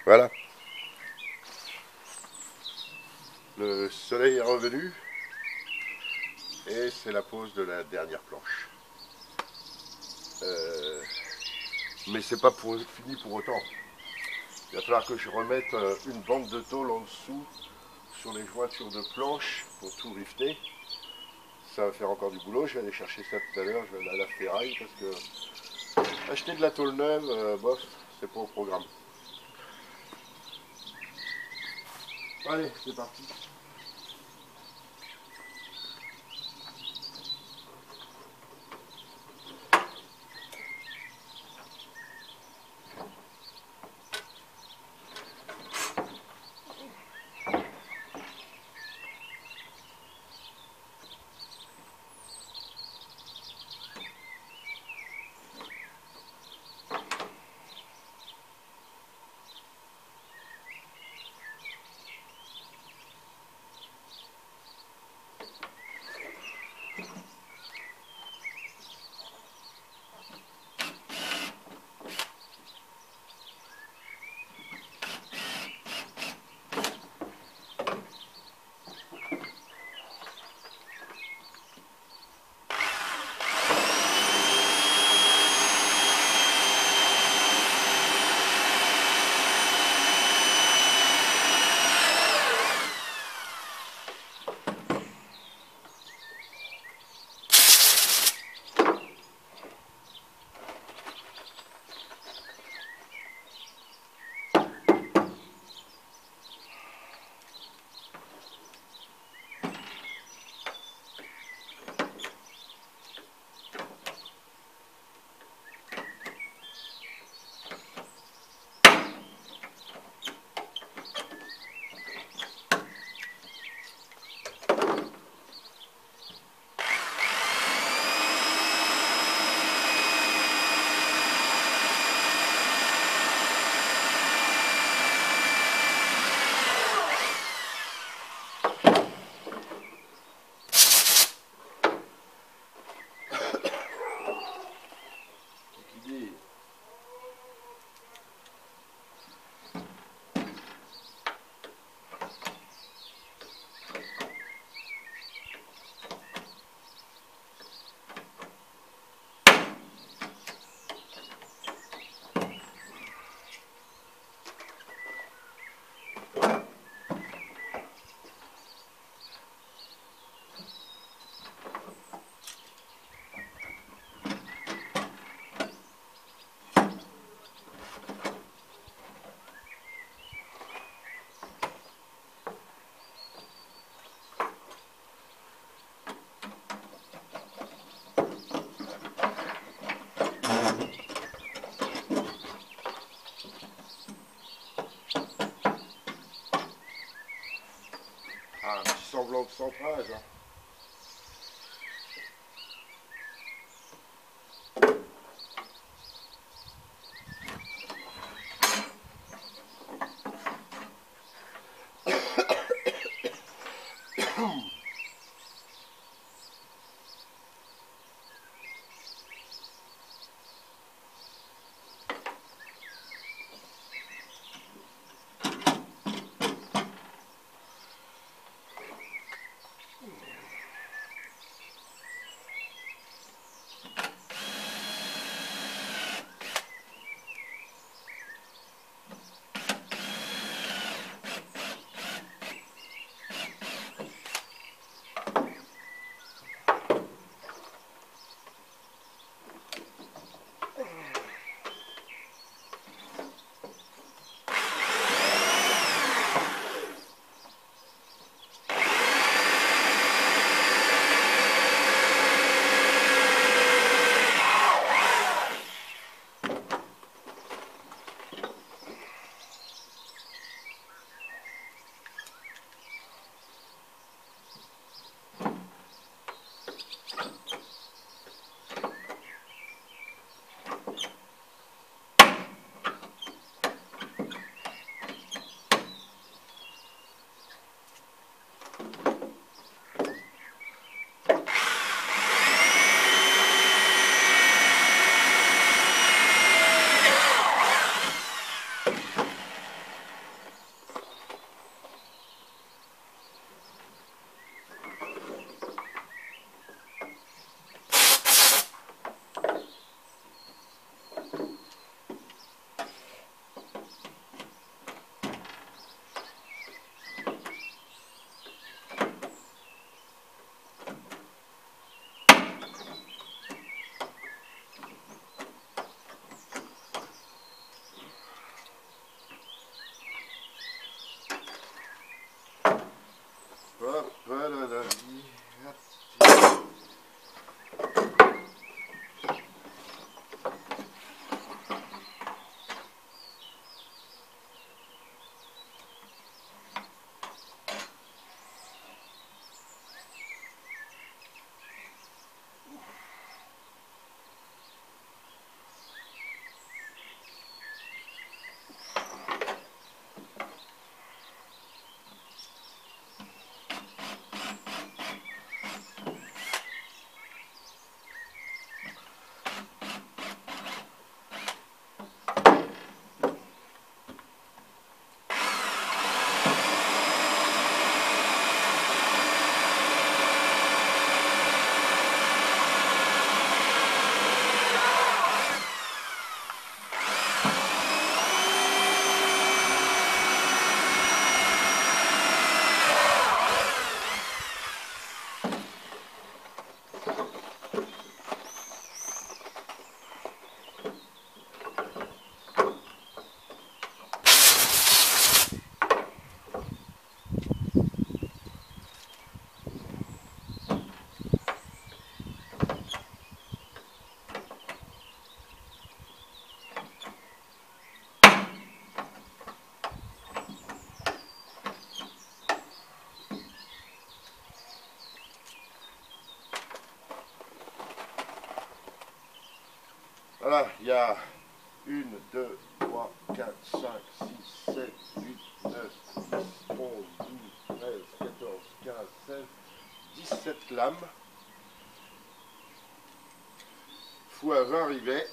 Voilà. Le soleil est revenu et c'est la pose de la dernière planche. Mais c'est pas fini pour autant. Il va falloir que je remette une bande de tôle en dessous sur les jointures de planches pour tout rifter. Ça va faire encore du boulot. Je vais aller chercher ça tout à l'heure. Je vais aller à la ferraille parce que acheter de la tôle neuve, bof, c'est pas au programme. Allez, c'est parti. Ah, un petit semblant de centrage. Hein. Voilà, il y a 1, 2, 3, 4, 5, 6, 7, 8, 9, 10, 11, 12, 13, 14, 15, 16, 17 lames, fois 20 rivets.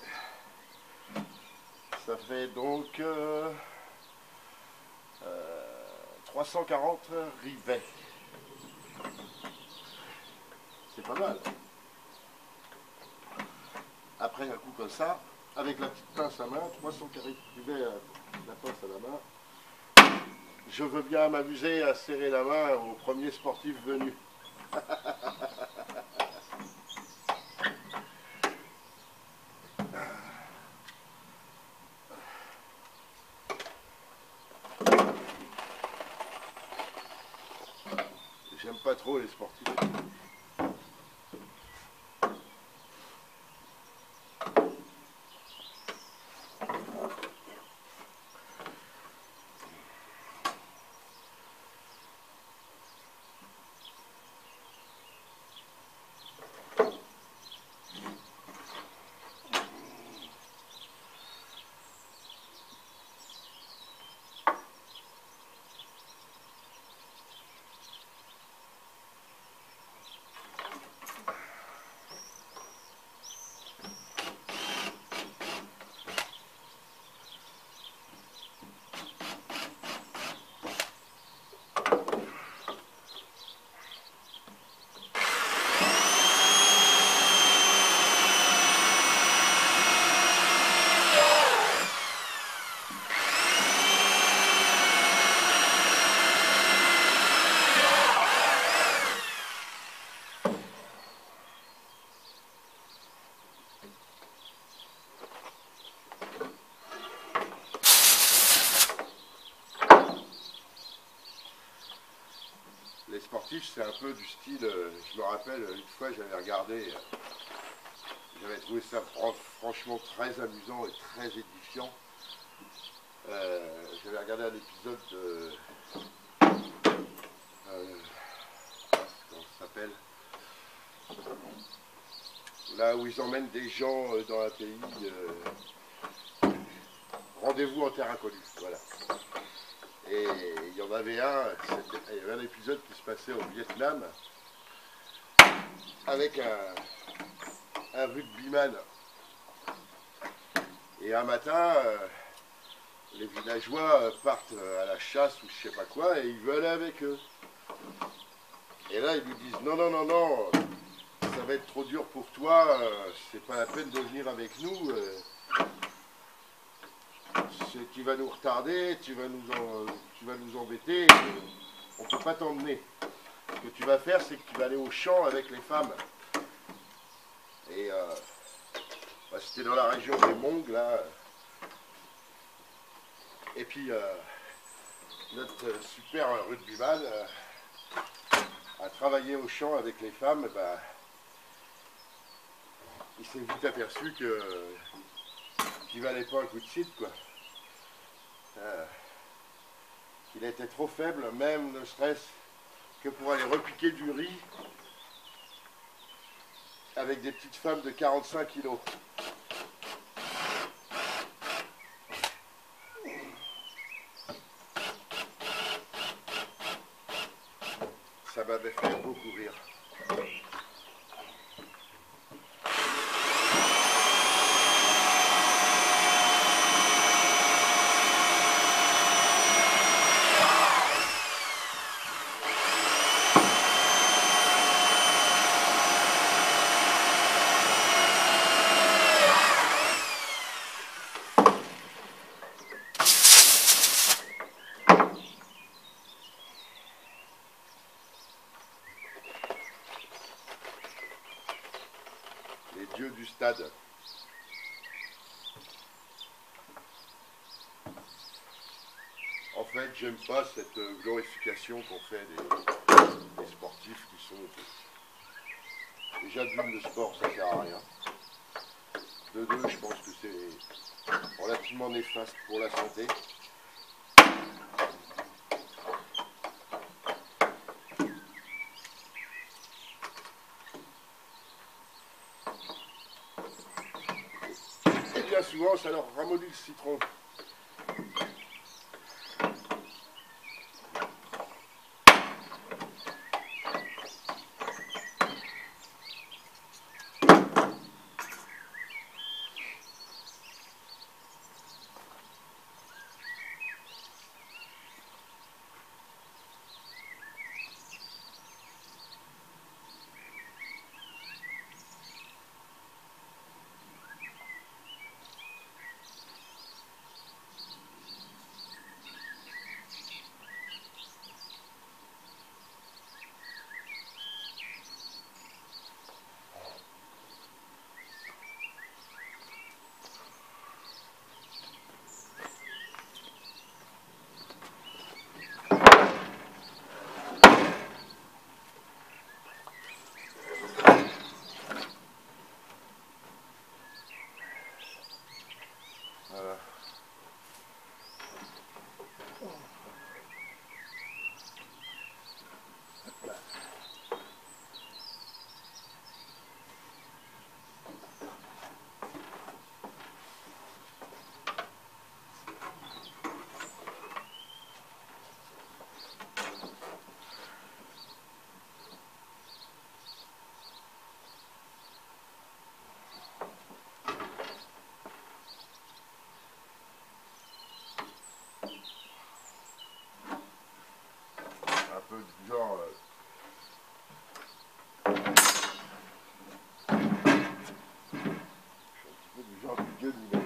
Ça fait donc 340 rivets. C'est pas mal. Après un coup comme ça, avec la petite pince à main, 340 rivets, la pince à la main. Je veux bien m'amuser à serrer la main au premier sportif venu. J'aime pas trop les sportifs. Les sportifs, c'est un peu du style, je me rappelle, une fois j'avais regardé, j'avais trouvé ça franchement très amusant et très édifiant. J'avais regardé un épisode de... comment ça s'appelle? Là où ils emmènent des gens dans un pays, rendez-vous en terre inconnue, voilà. Et il y en avait il y avait un épisode qui se passait au Vietnam avec un rugbyman. Et un matin, les villageois partent à la chasse ou je sais pas quoi et il veut aller avec eux. Et là ils lui disent non, non, non, non, ça va être trop dur pour toi, c'est pas la peine de venir avec nous. Tu vas nous retarder, tu vas nous embêter, on ne peut pas t'emmener. Ce que tu vas faire, c'est que tu vas aller au champ avec les femmes. Et c'était dans la région des Mongs, là. Et puis, notre super rugbyman a travaillé au champ avec les femmes. Bah, il s'est vite aperçu qu'il valait pas un coup de cidre, quoi. Qu'il était trop faible, même ne serait-ce que pour aller repiquer du riz avec des petites femmes de 45 kilos. Ça m'avait fait beaucoup rire. Les dieux du stade. En fait, j'aime pas cette glorification qu'on fait des sportifs qui sont... Déjà, d'une, le sport, ça sert à rien. De deux, je pense que c'est relativement néfaste pour la santé. souvent ça leur ramollit le citron. Voilà. Un peu du genre du genre du gueule l'hiver.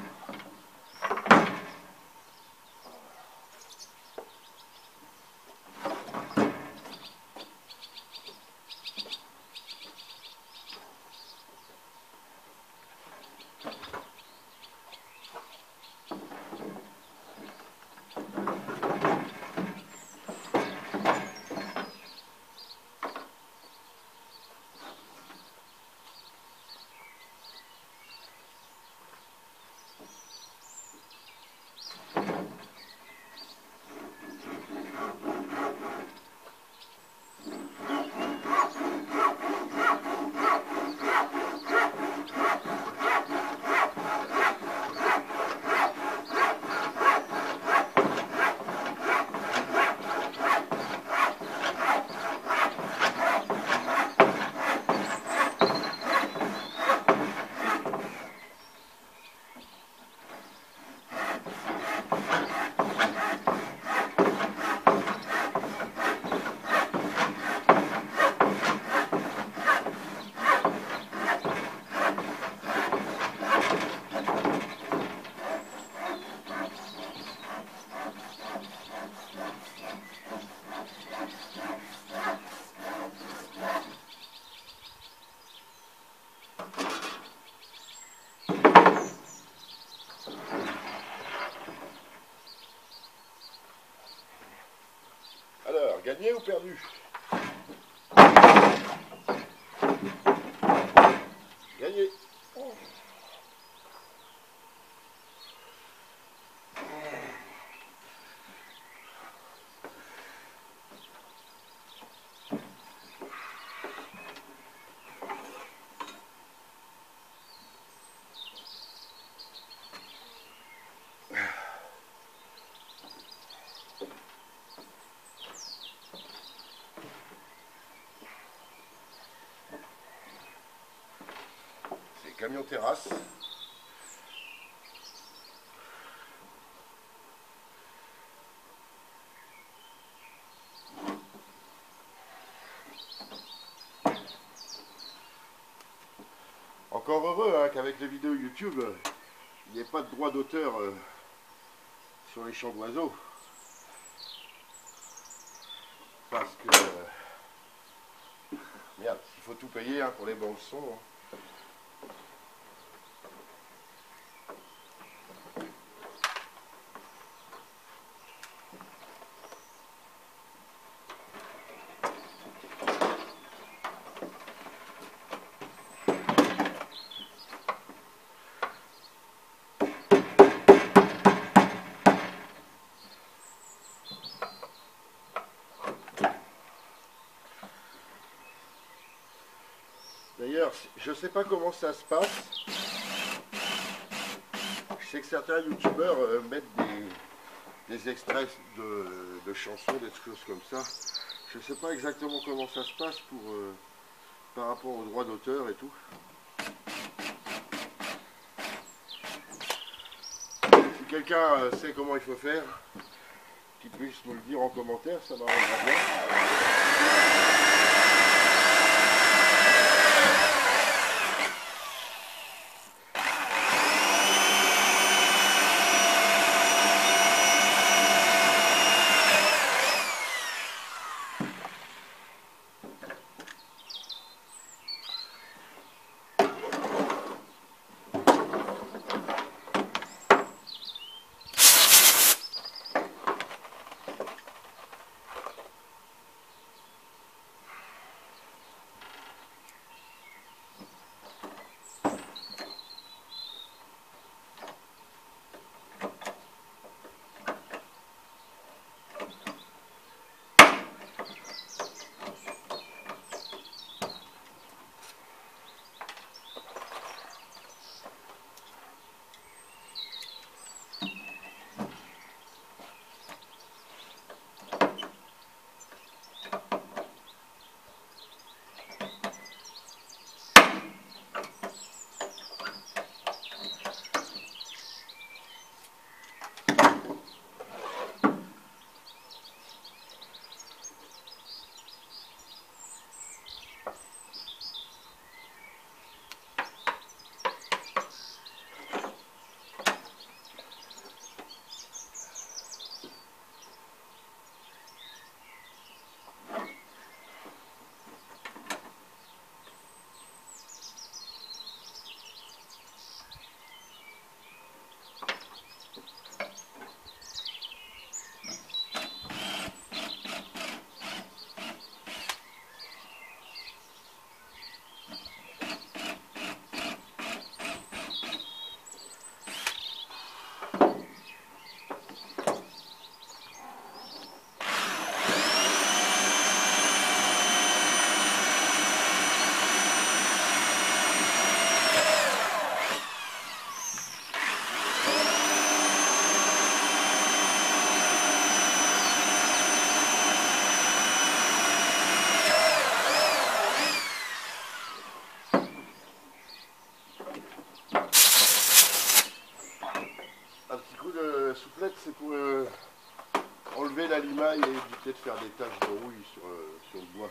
Alors, gagné ou perdu? Gagné. C'est camion terrasse. Encore heureux hein, qu'avec les vidéos YouTube, il n'y ait pas de droit d'auteur sur les chants d'oiseaux. Parce que, merde, il faut tout payer hein, pour les bandes son. Hein. D'ailleurs, je ne sais pas comment ça se passe. sais que certains youtubeurs mettent des extraits de chansons, des choses comme ça. Je ne sais pas exactement comment ça se passe par rapport aux droits d'auteur et tout. Si quelqu'un sait comment il faut faire, qu'il puisse me le dire en commentaire, ça m'arrangera bien. Un petit coup de soufflette, c'est pour enlever la limaille et éviter de faire des taches de rouille sur le bois.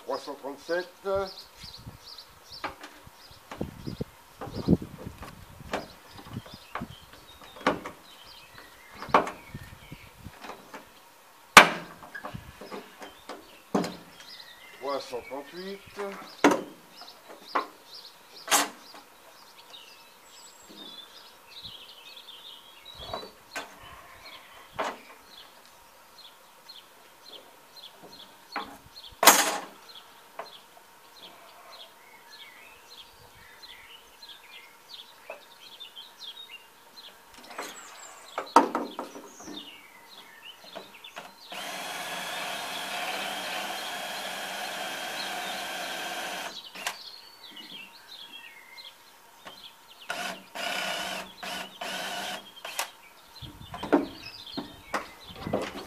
337. « 338.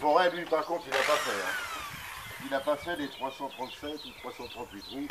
Forêt, lui, par contre, il n'a pas fait. Hein. Il n'a pas fait les 337 ou 338 roues.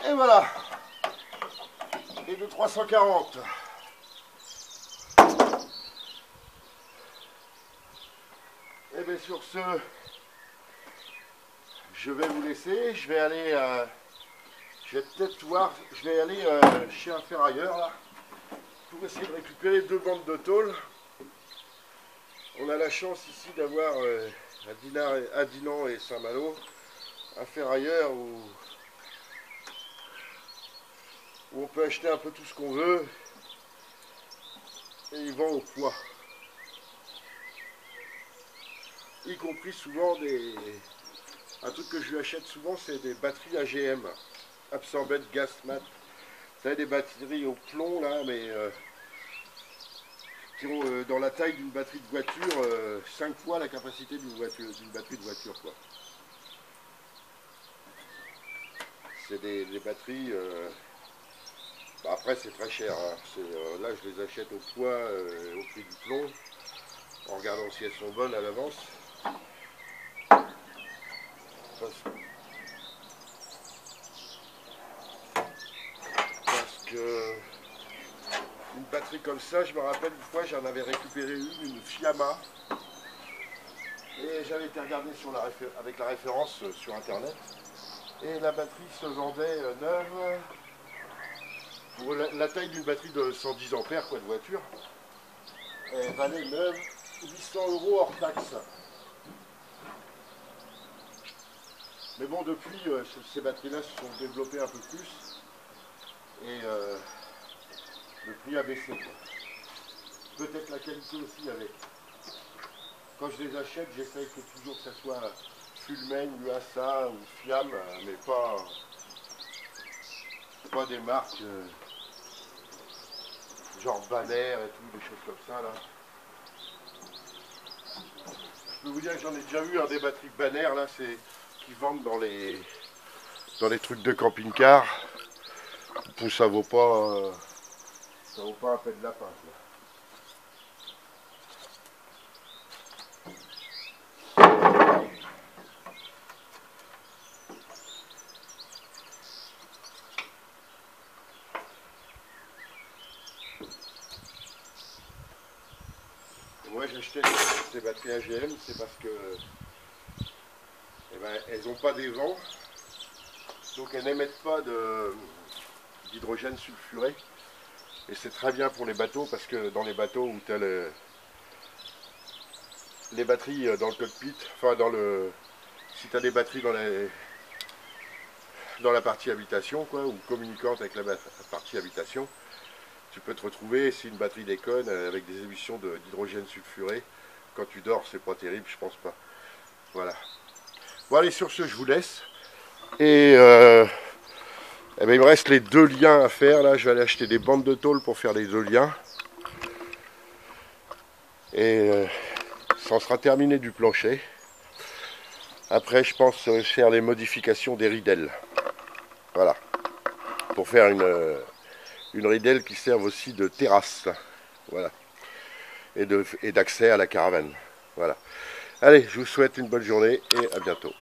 Et voilà, les de 340. Et bien sur ce, je vais vous laisser. Je vais aller, je vais peut-être voir, je vais aller chez un ferrailleur là, pour essayer de récupérer 2 bandes de tôle. On a la chance ici d'avoir à Dinan et Saint-Malo un ferrailleur où on peut acheter un peu tout ce qu'on veut et il vend au poids. Y compris souvent un truc que je lui achète souvent, c'est des batteries AGM, Absorbent Gas Mat. Vous savez, des batteries au plomb là, mais qui ont dans la taille d'une batterie de voiture 5 fois la capacité d'une batterie de voiture quoi. C'est des batteries. Après c'est très cher. Hein. Là je les achète au poids, au prix du plomb, en regardant si elles sont bonnes à l'avance. Parce que une batterie comme ça, je me rappelle une fois, j'en avais récupéré une Fiamma. Et j'avais été regardé avec la référence sur internet. Et la batterie se vendait neuve pour la taille d'une batterie de 110 ampères quoi, de voiture. Elle valait neuve 800 € hors taxe. Mais bon, depuis, ces batteries-là se sont développées un peu plus. Et le prix a baissé. Peut-être la qualité aussi avec. Quand je les achète, j'essaye toujours que ça soit Fullmain, USA ou Fiam, mais pas des marques genre Banner et tout, des choses comme ça là. Je peux vous dire que j'en ai déjà vu des batteries Banner là, c'est qui vendent dans les trucs de camping-car. Ça vaut pas un peu de lapin quoi. Moi j'ai acheté ces batteries AGM, c'est parce que elles n'ont pas des vents, donc elles n'émettent pas d'hydrogène sulfuré. Et c'est très bien pour les bateaux, parce que dans les bateaux où tu as les batteries dans le cockpit, enfin si tu as des batteries dans dans la partie habitation, quoi, ou communicante avec la partie habitation, tu peux te retrouver, si une batterie déconne, avec des émissions d'hydrogène sulfuré. Quand tu dors, c'est pas terrible, je pense pas. Voilà. Bon, allez, sur ce, je vous laisse. Et eh ben, il me reste les 2 liens à faire. Là, je vais aller acheter des bandes de tôle pour faire les 2 liens. Et ça en sera terminé du plancher. Après, je pense faire les modifications des ridelles. Voilà. Pour faire une ridelle qui serve aussi de terrasse. Voilà. Et d'accès à la caravane. Voilà. Allez, je vous souhaite une bonne journée et à bientôt.